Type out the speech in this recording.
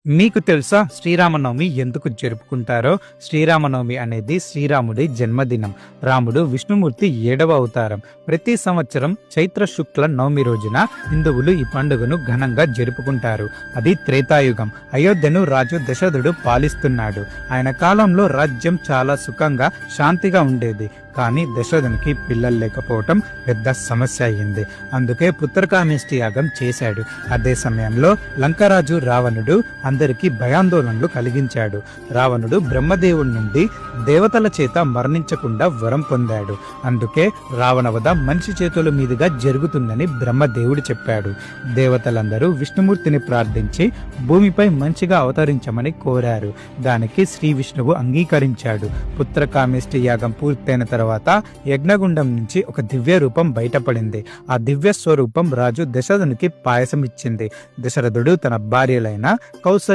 మీకు తెలుసా శ్రీరామనవమి ఎందుకు జరుపుకుంటారో? శ్రీరామనవమి అనేది శ్రీరాముడి జన్మదినం. రాముడు విష్ణుమూర్తి 7వ అవతారం. ప్రతి సంవత్సరం చైత్ర శుక్ల నవమి రోజున హిందువులు ఈ పండుగను ఘనంగా జరుపుకుంటారు. అది త్రేతాయుగం. అయోధ్యను రాజు దశరథుడు పాలిస్తున్నాడు. ఆయన కాలంలో రాజ్యం చాలా సుఖంగా శాంతిగా ఉండేది. కానీ దశరథునికి పిల్లలు లేకపోవటం పెద్ద సమస్య అయింది. అందుకే పుత్రకామేష్టి యాగం చేశాడు. అదే సమయంలో లంకరాజు రావణుడు అందరికీ భయాందోళనలు కలిగించాడు. రావణుడు బ్రహ్మదేవుడి నుండి దేవతల చేత మరణించకుండా వరం పొందాడు. అందుకే రావణవధ మనిషి చేతుల మీదుగా జరుగుతుందని బ్రహ్మదేవుడు చెప్పాడు. దేవతలందరూ విష్ణుమూర్తిని ప్రార్థించి భూమిపై మంచిగా అవతరించమని కోరారు. దానికి శ్రీ విష్ణువు అంగీకరించాడు. పుత్రకామేష్టి యాగం పూర్తయిన తర్వాత యజ్ఞగుండం నుంచి ఒక దివ్య రూపం బయటపడింది. ఆ దివ్య స్వరూపం రాజు దశరథునికి పాయసం ఇచ్చింది. దశరథుడు తన భార్యలైన కౌసల్య